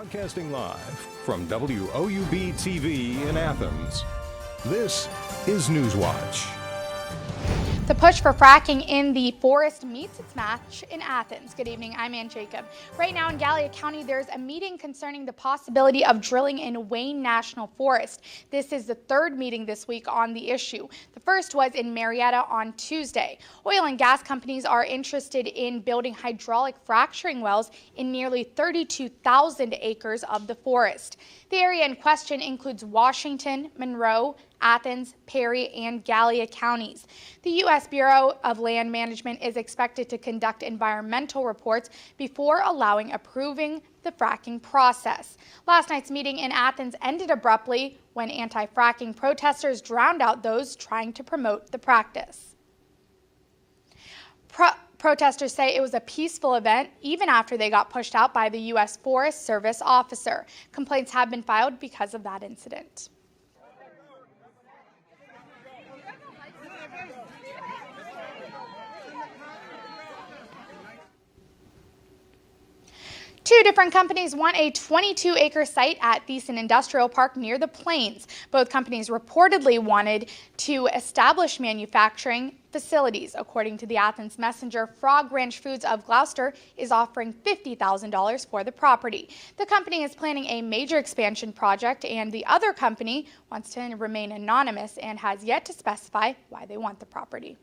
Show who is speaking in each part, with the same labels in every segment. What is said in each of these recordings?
Speaker 1: Broadcasting live from WOUB TV in Athens, this is Newswatch.
Speaker 2: The push for fracking in the forest meets its match in Athens. Good evening, I'm Ann Jacob. Right now in Gallia County, there's a meeting concerning the possibility of drilling in Wayne National Forest. This is the third meeting this week on the issue. The first was in Marietta on Tuesday. Oil and gas companies are interested in building hydraulic fracturing wells in nearly 32,000 acres of the forest. The area in question includes Washington, Monroe, Athens, Perry, and Gallia counties. The U.S. Bureau of Land Management is expected to conduct environmental reports before approving the fracking process. Last night's meeting in Athens ended abruptly when anti-fracking protesters drowned out those trying to promote the practice. Protesters say it was a peaceful event even after they got pushed out by the U.S. Forest Service officer. Complaints have been filed because of that incident. Two different companies want a 22-acre site at Thiessen Industrial Park near the Plains. Both companies reportedly wanted to establish manufacturing facilities. According to the Athens Messenger, Frog Ranch Foods of Gloucester is offering $50,000 for the property. The company is planning a major expansion project, and the other company wants to remain anonymous and has yet to specify why they want the property.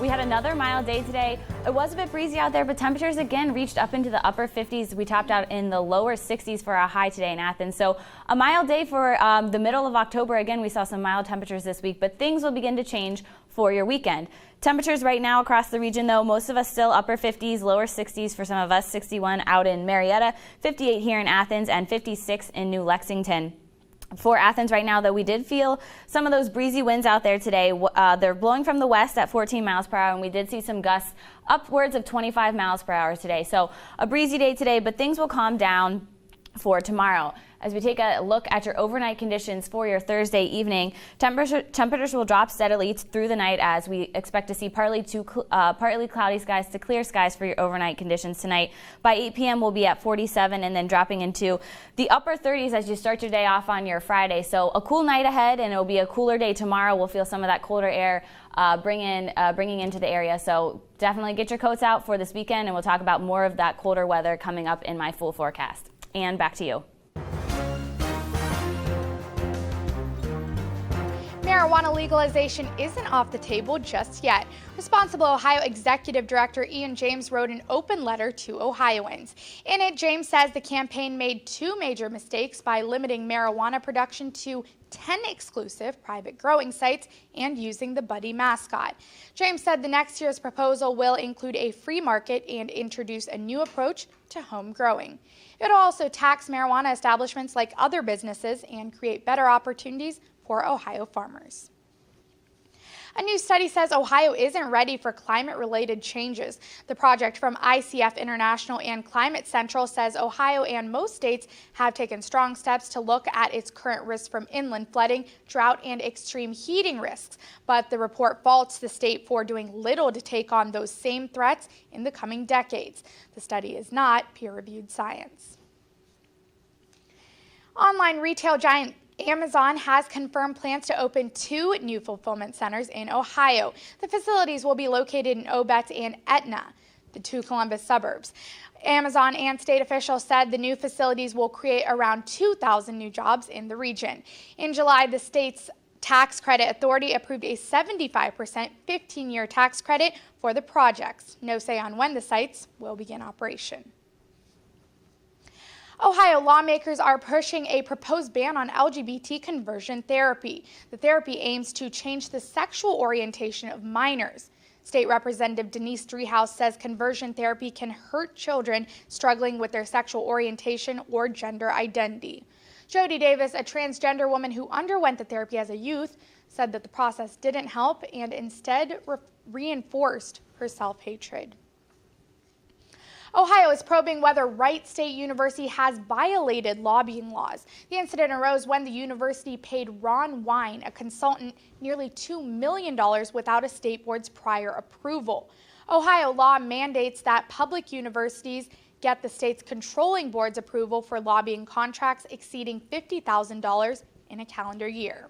Speaker 3: We had another mild day today. It was a bit breezy out there, but temperatures again reached up into the upper 50s. We topped out in the lower 60s for our high today in Athens. So a mild day for the middle of October. Again, we saw some mild temperatures this week, but things will begin to change for your weekend. Temperatures right now across the region, though, most of us still upper 50s, lower 60s for some of us, 61 out in Marietta, 58 here in Athens, and 56 in New Lexington. For Athens right now, though, we did feel some of those breezy winds out there today. They're blowing from the west at 14 miles per hour, and we did see some gusts upwards of 25 miles per hour today. So a breezy day today, but things will calm down for tomorrow. As we take a look at your overnight conditions for your Thursday evening, temperatures will drop steadily through the night as we expect to see partly cloudy skies to clear skies for your overnight conditions tonight. By 8 p.m. we'll be at 47 and then dropping into the upper 30s as you start your day off on your Friday. So a cool night ahead, and it'll be a cooler day tomorrow. We'll feel some of that colder air bringing into the area. So definitely get your coats out for this weekend, and we'll talk about more of that colder weather coming up in my full forecast. And back to you.
Speaker 2: Marijuana legalization isn't off the table just yet. Responsible Ohio Executive Director Ian James wrote an open letter to Ohioans. In it, James says the campaign made two major mistakes by limiting marijuana production to 10 exclusive private growing sites and using the Buddy mascot. James said the next year's proposal will include a free market and introduce a new approach to home growing. It'll also tax marijuana establishments like other businesses and create better opportunities for Ohio farmers. A new study says Ohio isn't ready for climate-related changes. The project from ICF International and Climate Central says Ohio and most states have taken strong steps to look at its current risks from inland flooding, drought, and extreme heating risks. But the report faults the state for doing little to take on those same threats in the coming decades. The study is not peer-reviewed science. Online retail giant Amazon has confirmed plans to open 2 new fulfillment centers in Ohio. The facilities will be located in Obetz and Etna, the 2 Columbus suburbs. Amazon and state officials said the new facilities will create around 2,000 new jobs in the region. In July, the state's Tax Credit Authority approved a 75% 15-year tax credit for the projects. No say on when the sites will begin operation. Ohio lawmakers are pushing a proposed ban on LGBT conversion therapy. The therapy aims to change the sexual orientation of minors. State Representative Denise Driehaus says conversion therapy can hurt children struggling with their sexual orientation or gender identity. Jody Davis, a transgender woman who underwent the therapy as a youth, said that the process didn't help and instead reinforced her self-hatred. Ohio is probing whether Wright State University has violated lobbying laws. The incident arose when the university paid Ron Wine, a consultant, nearly $2 million without a state board's prior approval. Ohio law mandates that public universities get the state's controlling board's approval for lobbying contracts exceeding $50,000 in a calendar year.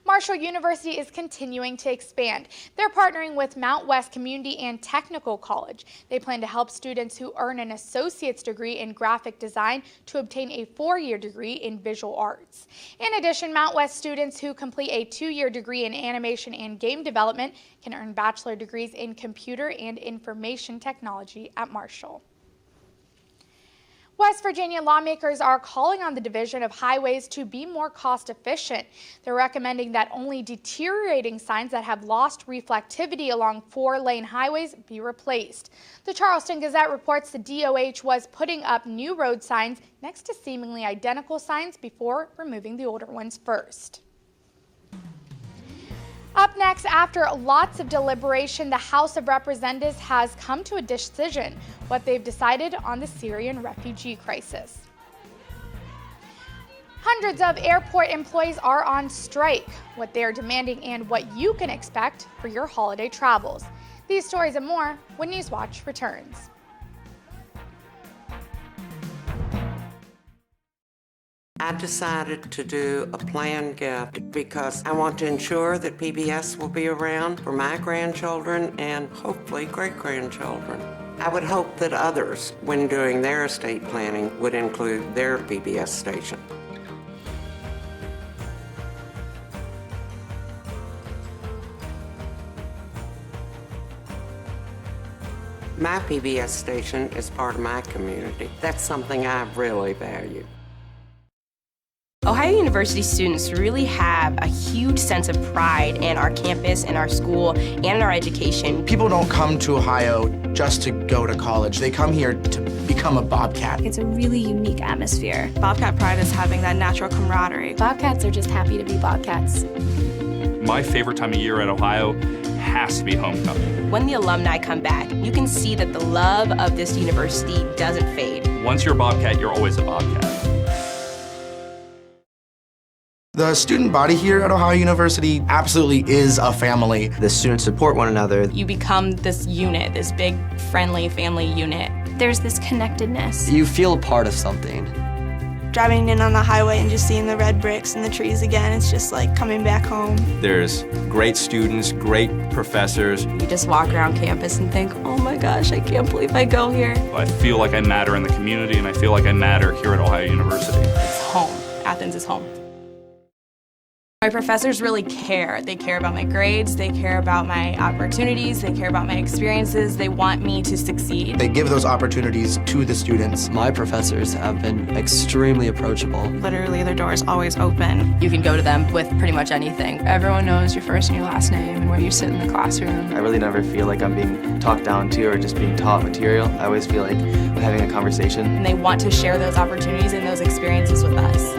Speaker 2: Marshall University is continuing to expand. They're partnering with Mount West Community and Technical College. They plan to help students who earn an associate's degree in graphic design to obtain a 4-year degree in visual arts. In addition, Mount West students who complete a 2-year degree in animation and game development can earn bachelor degrees in computer and information technology at Marshall. West Virginia lawmakers are calling on the Division of Highways to be more cost efficient. They're recommending that only deteriorating signs that have lost reflectivity along 4-lane highways be replaced. The Charleston Gazette reports the DOH was putting up new road signs next to seemingly identical signs before removing the older ones first. Up next, after lots of deliberation, the House of Representatives has come to a decision, what they've decided on the Syrian refugee crisis. Hundreds of airport employees are on strike, what they are demanding and what you can expect for your holiday travels. These stories and more when Newswatch returns.
Speaker 4: I decided to do a planned gift because I want to ensure that PBS will be around for my grandchildren and hopefully great-grandchildren. I would hope that others, when doing their estate planning, would include their PBS station. My PBS station is part of my community. That's something I really value.
Speaker 5: Ohio University students really have a huge sense of pride in our campus, in our school, and in our education.
Speaker 6: People don't come to Ohio just to go to college. They come here to become a Bobcat.
Speaker 7: It's a really unique atmosphere.
Speaker 8: Bobcat pride is having that natural camaraderie.
Speaker 7: Bobcats are just happy to be Bobcats.
Speaker 9: My favorite time of year at Ohio has to be homecoming.
Speaker 5: When the alumni come back, you can see that the love of this university doesn't fade.
Speaker 9: Once you're a Bobcat, you're always a Bobcat.
Speaker 6: The student body here at Ohio University absolutely is a family.
Speaker 10: The students support one another.
Speaker 5: You become this unit, this big, friendly family unit.
Speaker 7: There's this connectedness.
Speaker 10: You feel a part of something.
Speaker 8: Driving in on the highway and just seeing the red bricks and the trees again, it's just like coming back home.
Speaker 11: There's great students, great professors.
Speaker 8: You just walk around campus and think, oh my gosh, I can't believe I go here.
Speaker 9: I feel like I matter in the community, and I feel like I matter here at Ohio University.
Speaker 5: It's home. Athens is home. My professors really care. They care about my grades, they care about my opportunities, they care about my experiences, they want me to succeed.
Speaker 6: They give those opportunities to the students.
Speaker 10: My professors have been extremely approachable.
Speaker 8: Literally, their door is always open.
Speaker 5: You can go to them with pretty much anything.
Speaker 8: Everyone knows your first and your last name and where you sit in the classroom.
Speaker 10: I really never feel like I'm being talked down to or just being taught material. I always feel like I'm having a conversation.
Speaker 5: And they want to share those opportunities and those experiences with us.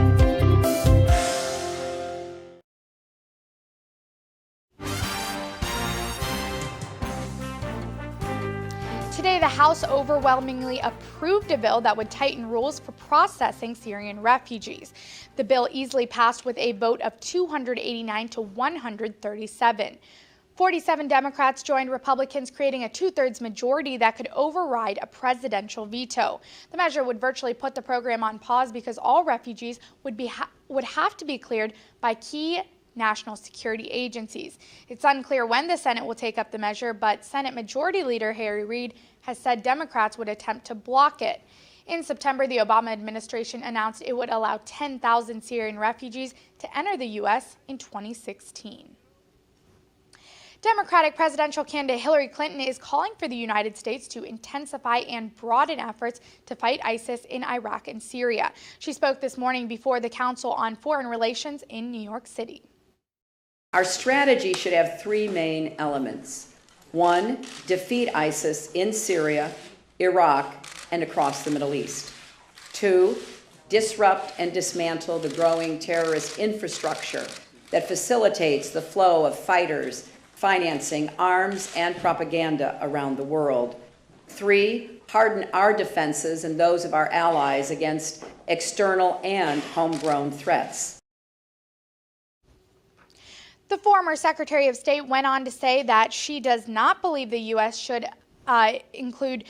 Speaker 2: Today, the House overwhelmingly approved a bill that would tighten rules for processing Syrian refugees. The bill easily passed with a vote of 289 to 137. 47 Democrats joined Republicans, creating a 2/3 majority that could override a presidential veto. The measure would virtually put the program on pause because all refugees would have to be cleared by key national security agencies. It's unclear when the Senate will take up the measure, but Senate Majority Leader Harry Reid has said Democrats would attempt to block it. In September, the Obama administration announced it would allow 10,000 Syrian refugees to enter the U.S. in 2016. Democratic presidential candidate Hillary Clinton is calling for the United States to intensify and broaden efforts to fight ISIS in Iraq and Syria. She spoke this morning before the Council on Foreign Relations in New York City.
Speaker 12: Our strategy should have 3 main elements. 1, defeat ISIS in Syria, Iraq, and across the Middle East. 2, disrupt and dismantle the growing terrorist infrastructure that facilitates the flow of fighters, financing, arms, and propaganda around the world. 3, harden our defenses and those of our allies against external and homegrown threats.
Speaker 2: The former Secretary of State went on to say that she does not believe the U.S. should include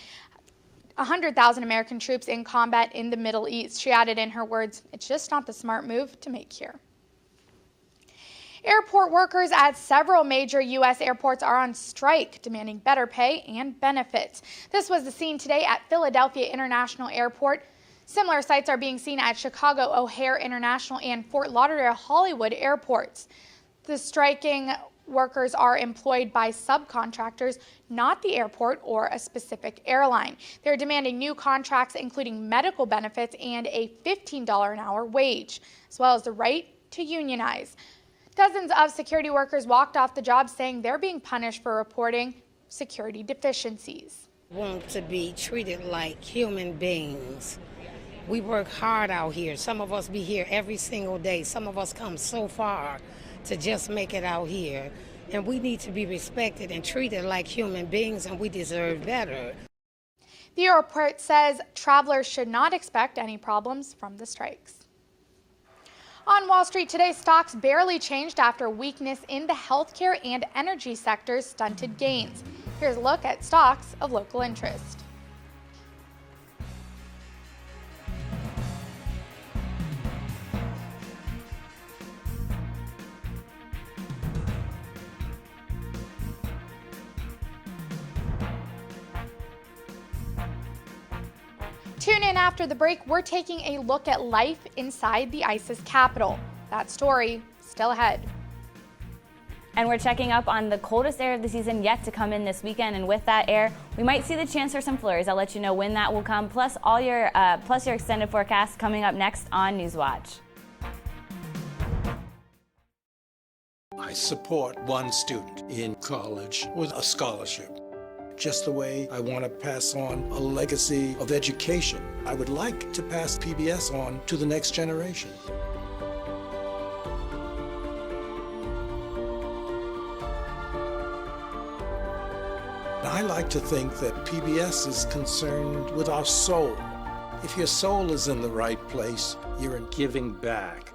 Speaker 2: 100,000 American troops in combat in the Middle East. She added in her words, "It's just not the smart move to make here." Airport workers at several major U.S. airports are on strike, demanding better pay and benefits. This was the scene today at Philadelphia International Airport. Similar sights are being seen at Chicago O'Hare International and Fort Lauderdale Hollywood airports. The striking workers are employed by subcontractors, not the airport or a specific airline. They're demanding new contracts, including medical benefits and a $15 an hour wage, as well as the right to unionize. Dozens of security workers walked off the job saying they're being punished for reporting security deficiencies.
Speaker 13: Want to be treated like human beings. We work hard out here. Some of us be here every single day. Some of us come so far to just make it out here. And we need to be respected and treated like human beings, and we deserve better.
Speaker 2: The airport says travelers should not expect any problems from the strikes. On Wall Street today, stocks barely changed after weakness in the healthcare and energy sectors stunted gains. Here's a look at stocks of local interest. Tune in after the break. We're taking a look at life inside the ISIS capital. That story still ahead.
Speaker 3: And we're checking up on the coldest air of the season yet to come in this weekend. And with that air, we might see the chance for some flurries. I'll let you know when that will come, plus your extended forecast coming up next on Newswatch.
Speaker 14: I support one student in college with a scholarship. Just the way I want to pass on a legacy of education. I would like to pass PBS on to the next generation. I like to think that PBS is concerned with our soul. If your soul is in the right place, you're in giving back.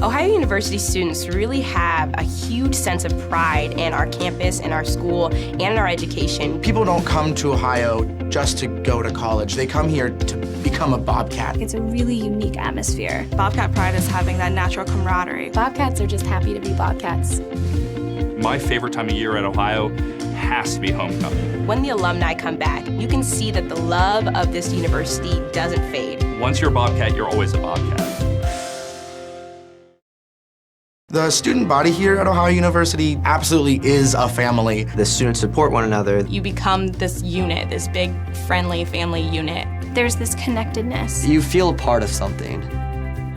Speaker 15: Ohio University students really have a huge sense of pride in our campus, in our school, and in our education.
Speaker 6: People don't come to Ohio just to go to college. They come here to become a Bobcat.
Speaker 7: It's a really unique atmosphere.
Speaker 8: Bobcat pride is having that natural camaraderie.
Speaker 7: Bobcats are just happy to be Bobcats.
Speaker 9: My favorite time of year at Ohio has to be homecoming.
Speaker 15: When the alumni come back, you can see that the love of this university doesn't fade.
Speaker 9: Once you're a Bobcat, you're always a Bobcat.
Speaker 6: The student body here at Ohio University absolutely is a family.
Speaker 10: The students support one another.
Speaker 5: You become this unit, this big, friendly family unit.
Speaker 7: There's this connectedness.
Speaker 10: You feel part of something.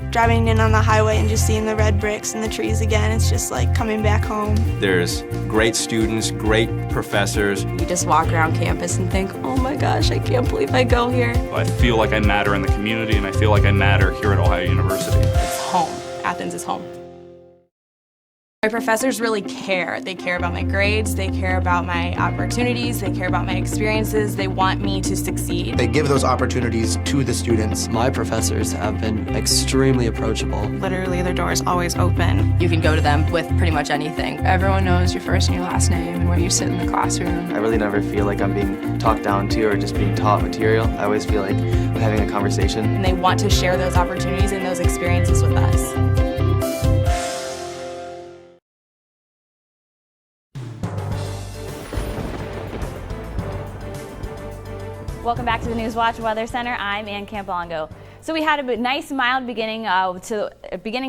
Speaker 8: Driving in on the highway and just seeing the red bricks and the trees again, it's just like coming back home.
Speaker 11: There's great students, great professors.
Speaker 5: You just walk around campus and think, oh my gosh, I can't believe I go here.
Speaker 9: I feel like I matter in the community, and I feel like I matter here at Ohio University.
Speaker 5: It's home. Athens is home. My professors really care. They care about my grades, they care about my opportunities, they care about my experiences, they want me to succeed.
Speaker 6: They give those opportunities to the students.
Speaker 10: My professors have been extremely approachable.
Speaker 8: Literally, their door is always open.
Speaker 5: You can go to them with pretty much anything.
Speaker 8: Everyone knows your first and your last name and where you sit in the classroom.
Speaker 10: I really never feel like I'm being talked down to or just being taught material. I always feel like I'm having a conversation.
Speaker 5: And they want to share those opportunities and those experiences with us.
Speaker 3: Welcome back to the Newswatch Weather Center. I'm Ann Campolongo. So we had a nice mild beginning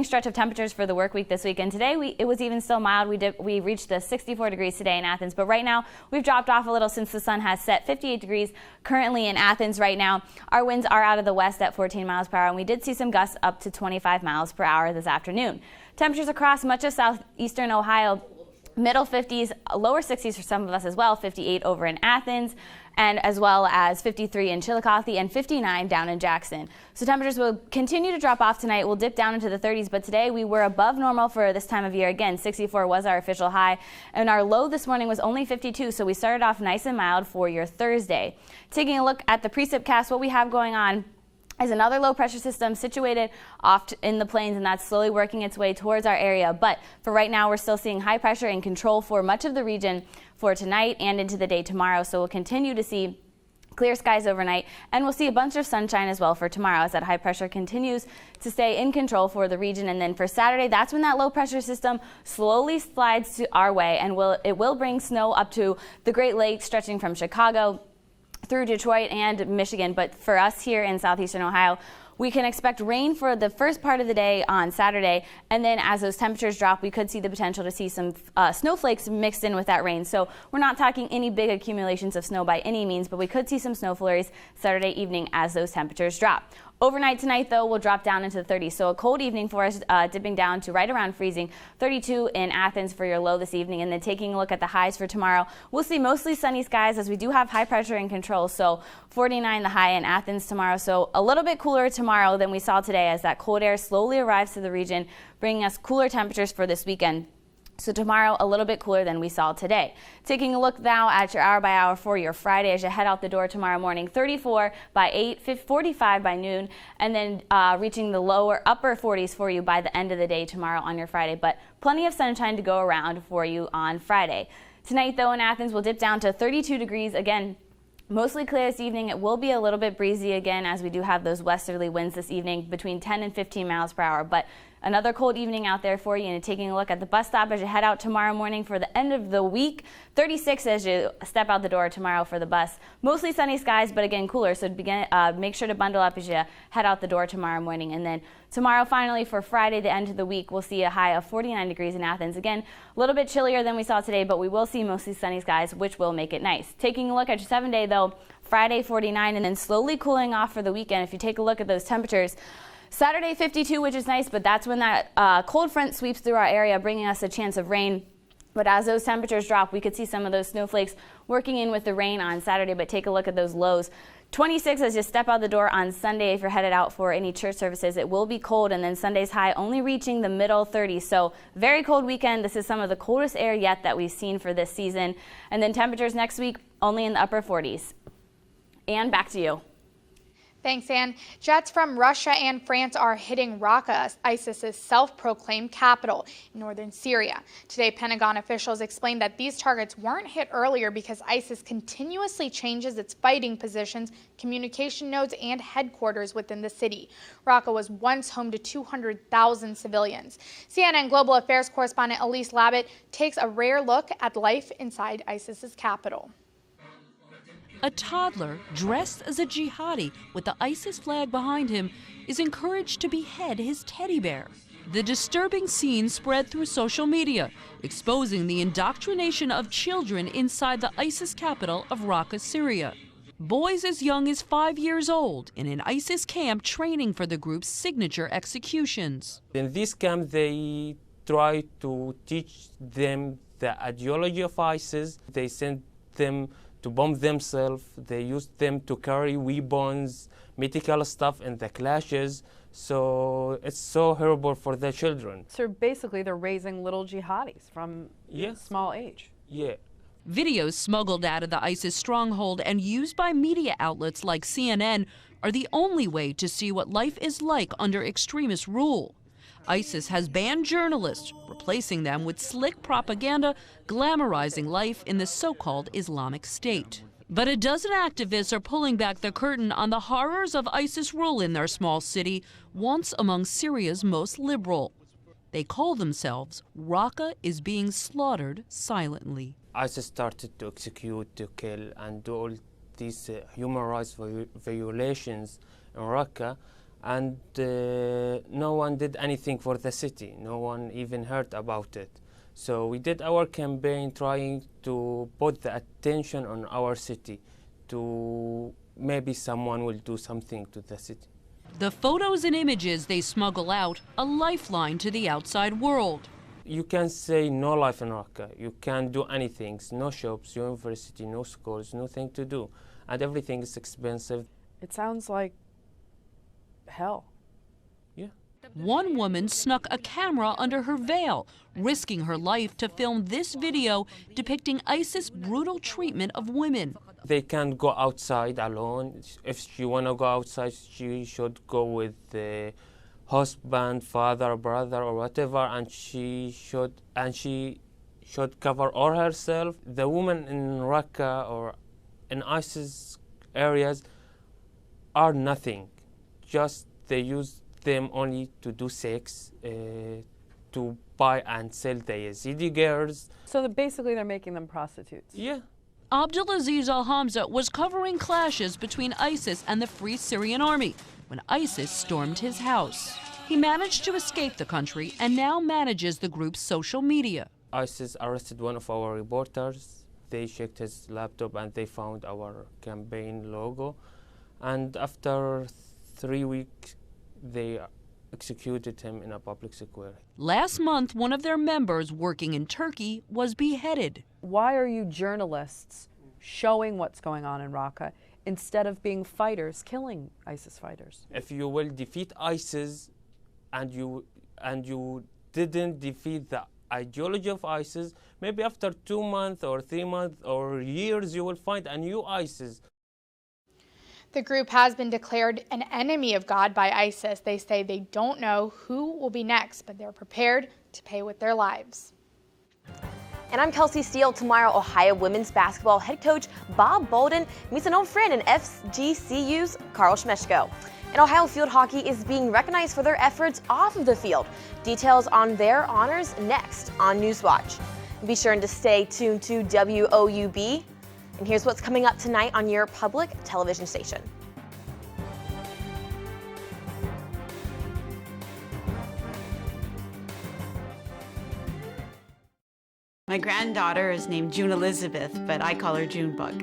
Speaker 3: stretch of temperatures for the work week this week, and today it was even still mild. We reached the 64 degrees today in Athens, but right now we've dropped off a little since the sun has set. 58 degrees currently in Athens right now. Our winds are out of the west at 14 miles per hour, and we did see some gusts up to 25 miles per hour this afternoon. Temperatures across much of southeastern Ohio, middle 50s, lower 60s for some of us as well, 58 over in Athens, and as well as 53 in Chillicothe and 59 down in Jackson. So temperatures will continue to drop off tonight. We'll dip down into the 30s, but today we were above normal for this time of year. Again, 64 was our official high, and our low this morning was only 52, so we started off nice and mild for your Thursday. Taking a look at the PRECIPCAST, what we have going on is another low pressure system situated off in the plains, and that's slowly working its way towards our area. But for right now, we're still seeing high pressure and control for much of the region for tonight and into the day tomorrow. So we'll continue to see clear skies overnight, and we'll see a bunch of sunshine as well for tomorrow as that high pressure continues to stay in control for the region. And then for Saturday, that's when that low pressure system slowly slides to our way, and it will bring snow up to the Great Lakes, stretching from Chicago through Detroit and Michigan. But for us here in southeastern Ohio, we can expect rain for the first part of the day on Saturday, and then as those temperatures drop, we could see the potential to see some snowflakes mixed in with that rain. So we're not talking any big accumulations of snow by any means, but we could see some snow flurries Saturday evening as those temperatures drop. Overnight tonight, though, we'll drop down into the 30s. So a cold evening for us, dipping down to right around freezing. 32 in Athens for your low this evening. And then taking a look at the highs for tomorrow, we'll see mostly sunny skies as we do have high pressure in control. So 49 the high in Athens tomorrow. So a little bit cooler tomorrow than we saw today as that cold air slowly arrives to the region, bringing us cooler temperatures for this weekend. So tomorrow, a little bit cooler than we saw today. Taking a look now at your hour by hour for your Friday as you head out the door tomorrow morning. 34 by 8, 45 by noon, and then reaching the upper 40s for you by the end of the day tomorrow on your Friday. But plenty of sunshine to go around for you on Friday. Tonight, though, in Athens, we'll dip down to 32 degrees again. Mostly clear this evening. It will be a little bit breezy again as we do have those westerly winds this evening between 10 and 15 miles per hour. But another cold evening out there for you, and taking a look at the bus stop as you head out tomorrow morning for the end of the week. 36 as you step out the door tomorrow for the bus. Mostly sunny skies, but again cooler, so make sure to bundle up as you head out the door tomorrow morning. And then tomorrow, finally, for Friday, the end of the week, we'll see a high of 49 degrees in Athens. Again, a little bit chillier than we saw today, but we will see mostly sunny skies, which will make it nice. Taking a look at your 7-day, though, Friday 49, and then slowly cooling off for the weekend. If you take a look at those temperatures, Saturday 52, which is nice, but that's when that cold front sweeps through our area, bringing us a chance of rain. But as those temperatures drop, we could see some of those snowflakes working in with the rain on Saturday. But take a look at those lows. 26 as you step out the door on Sunday if you're headed out for any church services. It will be cold, and then Sunday's high only reaching the middle 30s. So very cold weekend. This is some of the coldest air yet that we've seen for this season. And then temperatures next week only in the upper 40s. Ann, back to you.
Speaker 2: Thanks, Ann. Jets from Russia and France are hitting Raqqa, ISIS's self-proclaimed capital in northern Syria. Today, Pentagon officials explained that these targets weren't hit earlier because ISIS continuously changes its fighting positions, communication nodes, and headquarters within the city. Raqqa was once home to 200,000 civilians. CNN Global Affairs correspondent Elise Labott takes a rare look at life inside ISIS's capital.
Speaker 16: A toddler dressed as a jihadi with the ISIS flag behind him is encouraged to behead his teddy bear. The disturbing scene spread through social media, exposing the indoctrination of children inside the ISIS capital of Raqqa, Syria. Boys as young as 5 years old in an ISIS camp training for the group's signature executions.
Speaker 17: In this camp, they try to teach them the ideology of ISIS. They send them to bomb themselves. They used them to carry weapons, medical stuff in the clashes. So it's so horrible for the children.
Speaker 18: So basically they're raising little jihadis from a small age.
Speaker 17: Yeah.
Speaker 16: Videos smuggled out of the ISIS stronghold and used by media outlets like CNN are the only way to see what life is like under extremist rule. ISIS has banned journalists, replacing them with slick propaganda glamorizing life in the so-called Islamic State. But a dozen activists are pulling back the curtain on the horrors of ISIS rule in their small city, once among Syria's most liberal. They call themselves Raqqa is being slaughtered silently.
Speaker 17: ISIS started to execute, to kill, and do all these human rights violations in Raqqa. And no one did anything for the city. No one even heard about it. So we did our campaign trying to put the attention on our city, to maybe someone will do something to the city.
Speaker 16: The photos and images they smuggle out, a lifeline to the outside world.
Speaker 17: You can say no life in Raqqa. You can't do anything. No shops, university, no schools, nothing to do. And everything is expensive.
Speaker 18: It sounds like hell.
Speaker 17: Yeah.
Speaker 16: One woman snuck a camera under her veil, risking her life to film this video depicting ISIS' brutal treatment of women.
Speaker 17: They can't go outside alone. If she want to go outside, she should go with the husband, father, brother, or whatever, and she should cover all herself. The women in Raqqa or in ISIS areas are nothing. Just they use them only to do sex, to buy and sell the Yazidi girls.
Speaker 18: So basically they're making them prostitutes.
Speaker 17: Yeah.
Speaker 16: Abdulaziz al-Hamza was covering clashes between ISIS and the Free Syrian Army when ISIS stormed his house. He managed to escape the country and now manages the group's social media.
Speaker 17: ISIS arrested one of our reporters. They checked his laptop and they found our campaign logo. And after 3 weeks, they executed him in a public square.
Speaker 16: Last month, one of their members working in Turkey was beheaded.
Speaker 18: Why are you journalists showing what's going on in Raqqa instead of being fighters, killing ISIS fighters?
Speaker 17: If you will defeat ISIS and you didn't defeat the ideology of ISIS, maybe after 2 months or 3 months or years, you will find a new ISIS.
Speaker 2: The group has been declared an enemy of God by ISIS. They say they don't know who will be next, but they're prepared to pay with their lives.
Speaker 19: And I'm Kelsey Steele. Tomorrow, Ohio women's basketball head coach Bob Bolden meets an old friend in FGCU's Carl Schmeshko. And Ohio field hockey is being recognized for their efforts off of the field. Details on their honors next on Newswatch. Be sure to stay tuned to WOUB. And here's what's coming up tonight on your public television station.
Speaker 20: My granddaughter is named June Elizabeth, but I call her Junebug.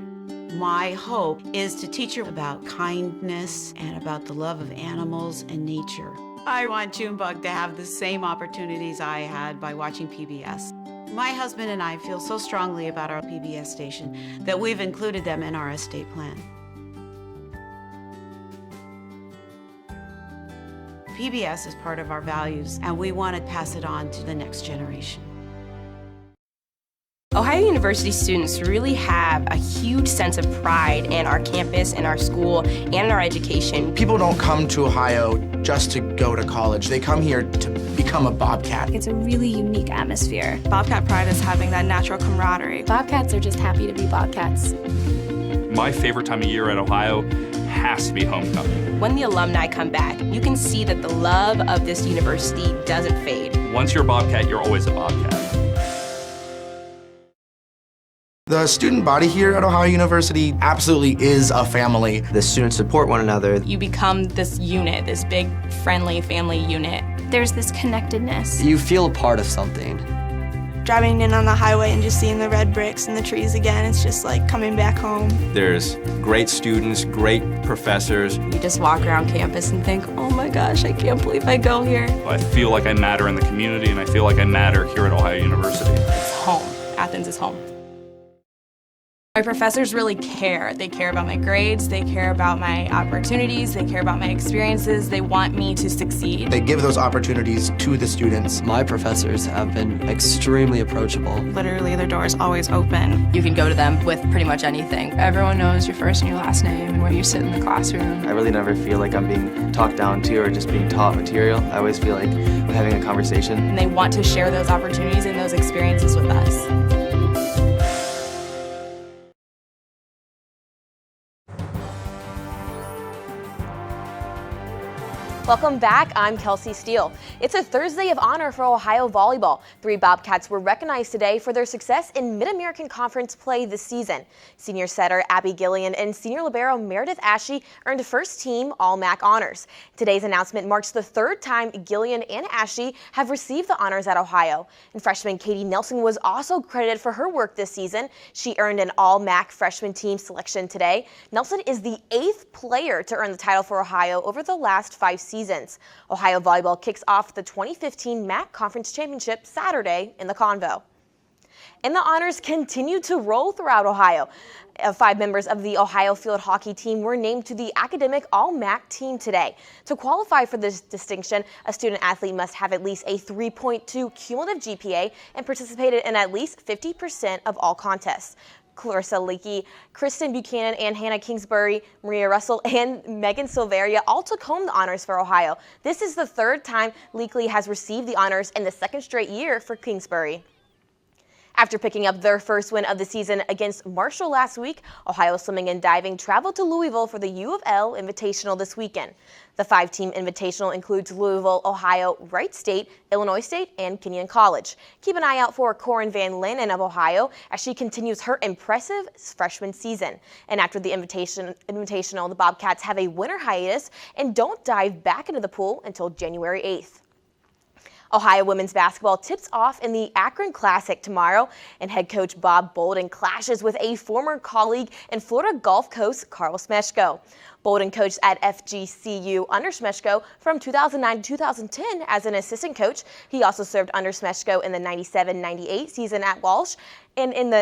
Speaker 20: My hope is to teach her about kindness and about the love of animals and nature. I want Junebug to have the same opportunities I had by watching PBS. My husband and I feel so strongly about our PBS station that we've included them in our estate plan. PBS is part of our values, and we want to pass it on to the next generation.
Speaker 15: Ohio University students really have a huge sense of pride in our campus, in our school, and in our education.
Speaker 6: People don't come to Ohio just to go to college. They come here to become a Bobcat.
Speaker 7: It's a really unique atmosphere.
Speaker 5: Bobcat pride is having that natural camaraderie.
Speaker 7: Bobcats are just happy to be Bobcats.
Speaker 9: My favorite time of year at Ohio has to be homecoming.
Speaker 15: When the alumni come back, you can see that the love of this university doesn't fade.
Speaker 9: Once you're a Bobcat, you're always a Bobcat.
Speaker 6: The student body here at Ohio University absolutely is a family.
Speaker 10: The students support one another.
Speaker 5: You become this unit, this big, friendly family unit.
Speaker 7: There's this connectedness.
Speaker 10: You feel a part of something.
Speaker 8: Driving in on the highway and just seeing the red bricks and the trees again, it's just like coming back home.
Speaker 11: There's great students, great professors.
Speaker 5: You just walk around campus and think, oh my gosh, I can't believe I go here.
Speaker 9: I feel like I matter in the community, and I feel like I matter here at Ohio University.
Speaker 5: It's home. Athens is home. My professors really care. They care about my grades, they care about my opportunities, they care about my experiences, they want me to succeed.
Speaker 6: They give those opportunities to the students.
Speaker 10: My professors have been extremely approachable.
Speaker 5: Literally, their door is always open. You can go to them with pretty much anything. Everyone knows your first and your last name and where you sit in the classroom.
Speaker 10: I really never feel like I'm being talked down to or just being taught material. I always feel like I'm having a conversation.
Speaker 5: And they want to share those opportunities and those experiences with us.
Speaker 19: Welcome back. I'm Kelsey Steele. It's a Thursday of honor for Ohio volleyball. 3 Bobcats were recognized today for their success in Mid-American Conference play this season. Senior setter Abby Gillian and senior libero Meredith Ashe earned first team All-MAC honors. Today's announcement marks the 3rd time Gillian and Ashe have received the honors at Ohio. And freshman Katie Nelson was also credited for her work this season. She earned an All-MAC freshman team selection today. Nelson is the 8th player to earn the title for Ohio over the last 5 seasons. Ohio volleyball kicks off the 2015 MAC Conference Championship Saturday in the Convo. And the honors continue to roll throughout Ohio. 5 members of the Ohio field hockey team were named to the Academic All-MAC team today. To qualify for this distinction, a student athlete must have at least a 3.2 cumulative GPA and participated in at least 50% of all contests. Clarissa Leakey, Kristen Buchanan, and Hannah Kingsbury, Maria Russell, and Megan Silveria all took home the honors for Ohio. This is the 3rd time Leakey has received the honors and the 2nd straight year for Kingsbury. After picking up their first win of the season against Marshall last week, Ohio Swimming and Diving traveled to Louisville for the U of L Invitational this weekend. The 5-team Invitational includes Louisville, Ohio, Wright State, Illinois State, and Kenyon College. Keep an eye out for Corin Van Lannen of Ohio as she continues her impressive freshman season. And after the Invitational, the Bobcats have a winter hiatus and don't dive back into the pool until January 8th. Ohio women's basketball tips off in the Akron Classic tomorrow, and head coach Bob Bolden clashes with a former colleague and Florida Gulf Coast Carl Smeshko. Bolden coached at FGCU under Smeshko from 2009 to 2010 as an assistant coach. He also served under Smeshko in the 97-98 season at Walsh and in the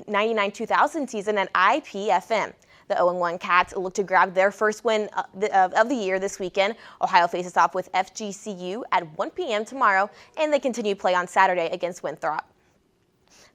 Speaker 19: 99-2000 season at IPFM. The 0-1 Cats look to grab their first win of the year this weekend. Ohio faces off with FGCU at 1 p.m. tomorrow, and they continue play on Saturday against Winthrop.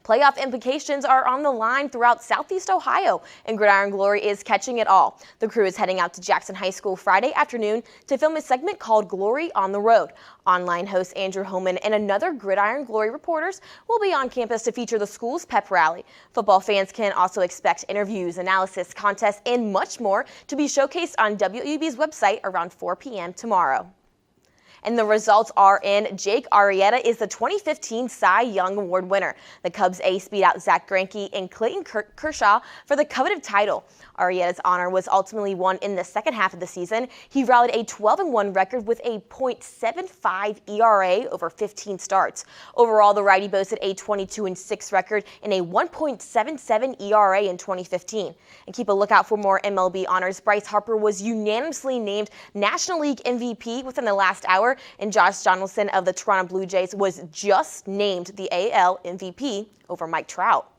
Speaker 19: Playoff implications are on the line throughout Southeast Ohio, and Gridiron Glory is catching it all. The crew is heading out to Jackson High School Friday afternoon to film a segment called Glory on the Road. Online host Andrew Homan and another Gridiron Glory reporters will be on campus to feature the school's pep rally. Football fans can also expect interviews, analysis, contests, and much more to be showcased on WOUB's website around 4 p.m. tomorrow. And the results are in. Jake Arrieta is the 2015 Cy Young Award winner. The Cubs ace beat out Zach Greinke and Clayton Kershaw for the coveted title. Arrieta's honor was ultimately won in the second half of the season. He rallied a 12-1 record with a .75 ERA over 15 starts. Overall, the righty boasted a 22-6 record and a 1.77 ERA in 2015. And keep a lookout for more MLB honors. Bryce Harper was unanimously named National League MVP within the last hour, and Josh Donaldson of the Toronto Blue Jays was just named the AL MVP over Mike Trout.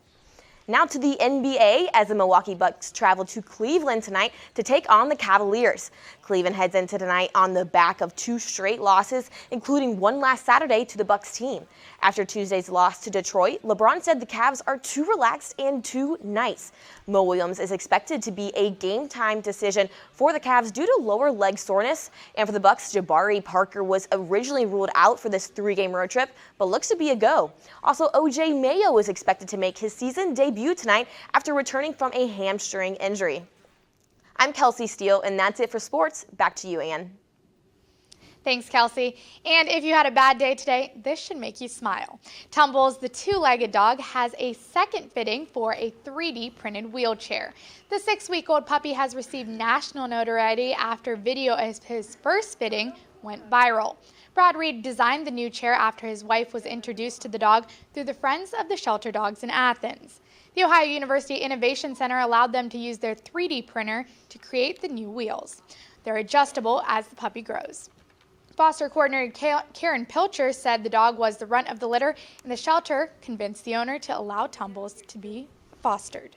Speaker 19: Now to the NBA, as the Milwaukee Bucks travel to Cleveland tonight to take on the Cavaliers. Cleveland heads into tonight on the back of 2 straight losses, including one last Saturday to the Bucks team. After Tuesday's loss to Detroit, LeBron said the Cavs are too relaxed and too nice. Mo Williams is expected to be a game-time decision for the Cavs due to lower leg soreness. And for the Bucks, Jabari Parker was originally ruled out for this 3-game road trip, but looks to be a go. Also, O.J. Mayo is expected to make his season debut tonight after returning from a hamstring injury. I'm Kelsey Steele, and that's it for sports. Back to you, Ann.
Speaker 2: Thanks, Kelsey. And if you had a bad day today, this should make you smile. Tumbles, the 2-legged dog, has a second fitting for a 3D printed wheelchair. The 6-week-old puppy has received national notoriety after video of his first fitting went viral. Brad Reed designed the new chair after his wife was introduced to the dog through the Friends of the Shelter Dogs in Athens. The Ohio University Innovation Center allowed them to use their 3D printer to create the new wheels. They're adjustable as the puppy grows. Foster coordinator Karen Pilcher said the dog was the runt of the litter, and the shelter convinced the owner to allow Tumbles to be fostered.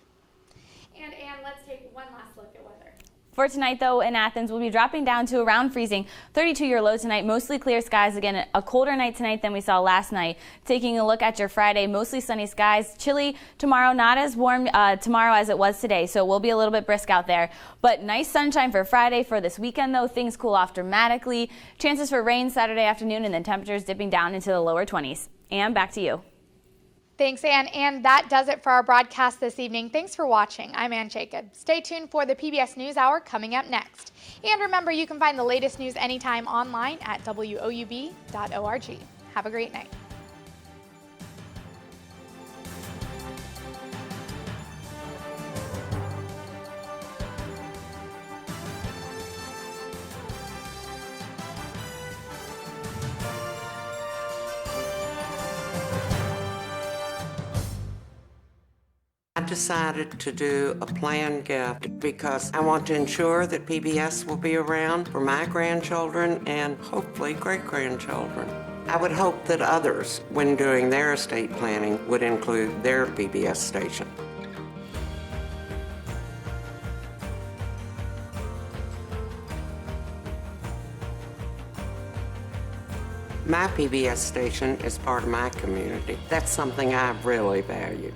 Speaker 2: And Ann, let's take one last look at weather.
Speaker 3: For tonight, though, in Athens, we'll be dropping down to around freezing. 32-year low tonight, mostly clear skies. Again, a colder night tonight than we saw last night. Taking a look at your Friday, mostly sunny skies. Chilly tomorrow, not as warm tomorrow as it was today, so we'll be a little bit brisk out there. But nice sunshine for Friday. For this weekend, though, things cool off dramatically. Chances for rain Saturday afternoon, and then temperatures dipping down into the lower 20s. And back to you.
Speaker 2: Thanks, Ann. And that does it for our broadcast this evening. Thanks for watching. I'm Ann Jacob. Stay tuned for the PBS NewsHour coming up next. And remember, you can find the latest news anytime online at WOUB.org. Have a great night.
Speaker 4: I decided to do a planned gift because I want to ensure that PBS will be around for my grandchildren and hopefully great-grandchildren. I would hope that others, when doing their estate planning, would include their PBS station. My PBS station is part of my community. That's something I really value.